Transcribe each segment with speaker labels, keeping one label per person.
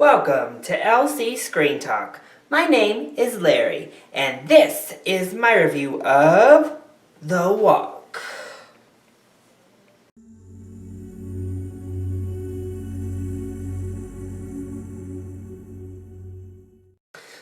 Speaker 1: Welcome to LC Screen Talk. My name is Larry, and this is my review of The Walk.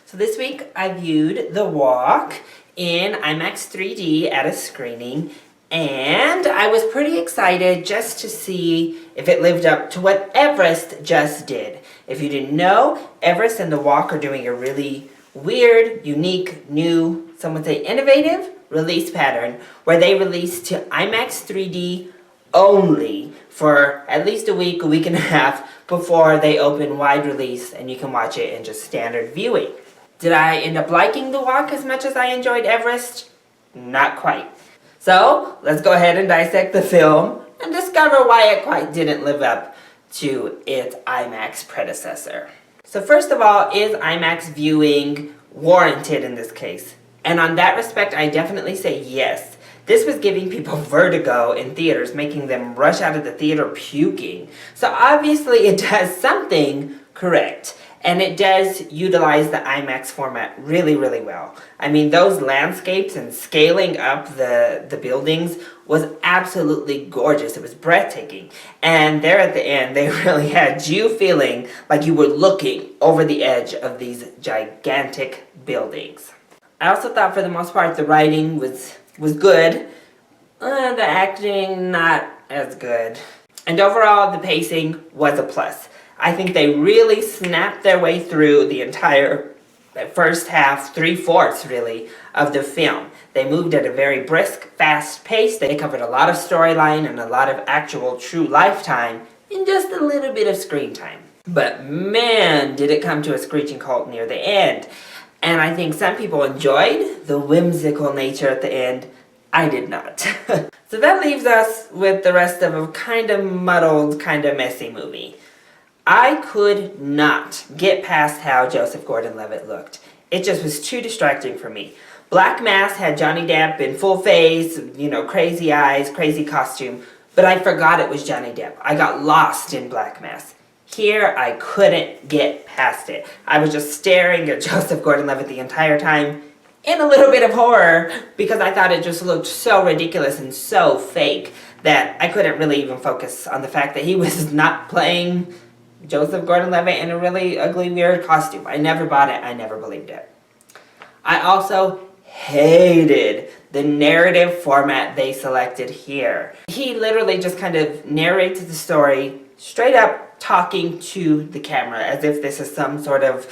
Speaker 1: So this week I viewed The Walk in IMAX 3D at a screening, and I was pretty excited just to see if it lived up to what Everest just did. If you didn't know, Everest and The Walk are doing a really weird, unique, new, some would say innovative release pattern where they release to IMAX 3D only for at least a week and a half before they open wide release and you can watch it in just standard viewing. Did I end up liking The Walk as much as I enjoyed Everest? Not quite. So, let's go ahead and dissect the film and discover why it quite didn't live up to its IMAX predecessor. So first of all, is IMAX viewing warranted in this case? And on that respect, I definitely say yes. This was giving people vertigo in theaters, making them rush out of the theater puking. So obviously it does something correct. And it does utilize the IMAX format really, really well. I mean, those landscapes and scaling up the buildings was absolutely gorgeous. It was breathtaking. And there at the end, they really had you feeling like you were looking over the edge of these gigantic buildings. I also thought for the most part the writing was good. The acting, not as good. And overall, the pacing was a plus. I think they really snapped their way through the entire first half, 3/4 really, of the film. They moved at a very brisk, fast pace. They covered a lot of storyline and a lot of actual true lifetime in just a little bit of screen time. But man, did it come to a screeching halt near the end. And I think some people enjoyed the whimsical nature at the end. I did not. So that leaves us with the rest of a kind of muddled, kind of messy movie. I could not get past how Joseph Gordon-Levitt looked. It just was too distracting for me. Black Mass had Johnny Depp in full face, crazy eyes, crazy costume, but I forgot it was Johnny Depp. I got lost in Black Mass. Here, I couldn't get past it. I was just staring at Joseph Gordon-Levitt the entire time in a little bit of horror because I thought it just looked so ridiculous and so fake that I couldn't really even focus on the fact that he was not playing Joseph Gordon-Levitt in a really ugly, weird costume. I never bought it. I never believed it. I also hated the narrative format they selected here. He literally just kind of narrates the story straight up talking to the camera as if this is some sort of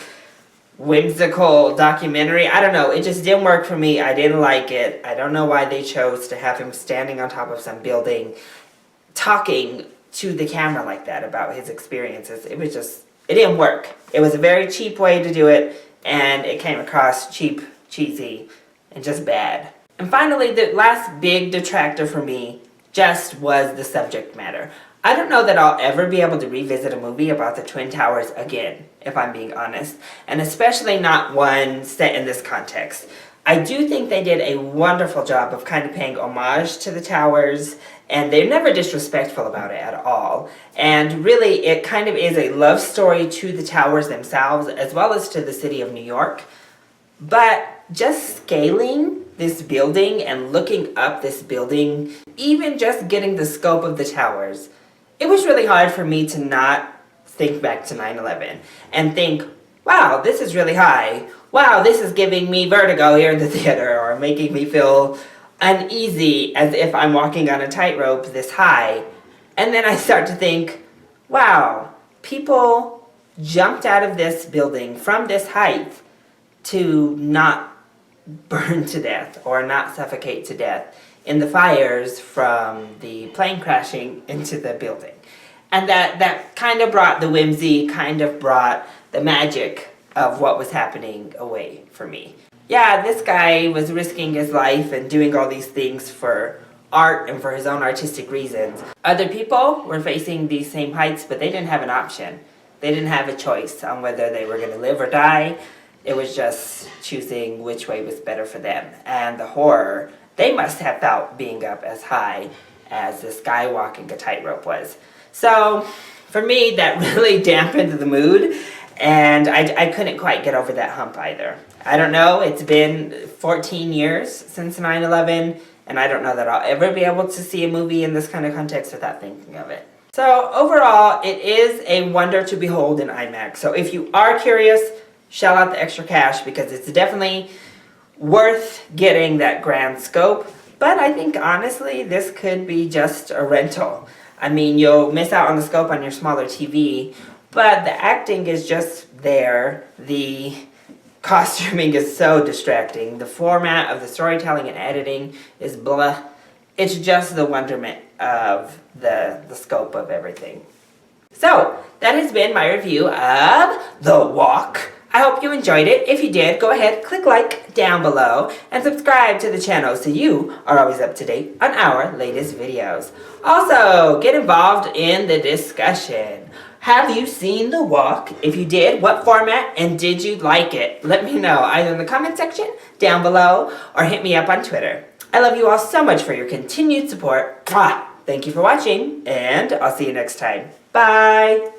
Speaker 1: whimsical documentary. I don't know. It just didn't work for me. I didn't like it. I don't know why they chose to have him standing on top of some building talking to the camera like that about his experiences. It didn't work. It was a very cheap way to do it, and it came across cheap, cheesy, and just bad. And finally, the last big detractor for me just was the subject matter. I don't know that I'll ever be able to revisit a movie about the Twin Towers again, if I'm being honest, and especially not one set in this context. I do think they did a wonderful job of kind of paying homage to the towers, and they're never disrespectful about it at all. And really, it kind of is a love story to the towers themselves, as well as to the city of New York. But just scaling this building and looking up this building, even just getting the scope of the towers, it was really hard for me to not think back to 9/11 and think, wow, this is really high. Wow, this is giving me vertigo here in the theater, or making me feel uneasy as if I'm walking on a tightrope this high. And then I start to think, wow, people jumped out of this building from this height to not burn to death or not suffocate to death in the fires from the plane crashing into the building. And that kind of brought the whimsy, kind of brought the magic of what was happening away for me. Yeah, this guy was risking his life and doing all these things for art and for his own artistic reasons. Other people were facing these same heights, but they didn't have an option. They didn't have a choice on whether they were going to live or die. It was just choosing which way was better for them. And the horror they must have felt being up as high as this guy walking a tightrope was. So, for me, that really dampened the mood. And I couldn't quite get over that hump either. I don't know, it's been 14 years since 9/11, and I don't know that I'll ever be able to see a movie in this kind of context without thinking of it. So overall, it is a wonder to behold in IMAX. So if you are curious, shell out the extra cash because it's definitely worth getting that grand scope. But I think honestly, this could be just a rental. I mean, you'll miss out on the scope on your smaller TV, but the acting is just there. The costuming is so distracting. The format of the storytelling and editing is blah. It's just the wonderment of the scope of everything. So, that has been my review of The Walk. I hope you enjoyed it. If you did, go ahead, click like down below, and subscribe to the channel so you are always up to date on our latest videos. Also, get involved in the discussion. Have you seen The Walk? If you did, what format and did you like it? Let me know either in the comment section down below or hit me up on Twitter. I love you all so much for your continued support. Mwah! Thank you for watching, and I'll see you next time. Bye!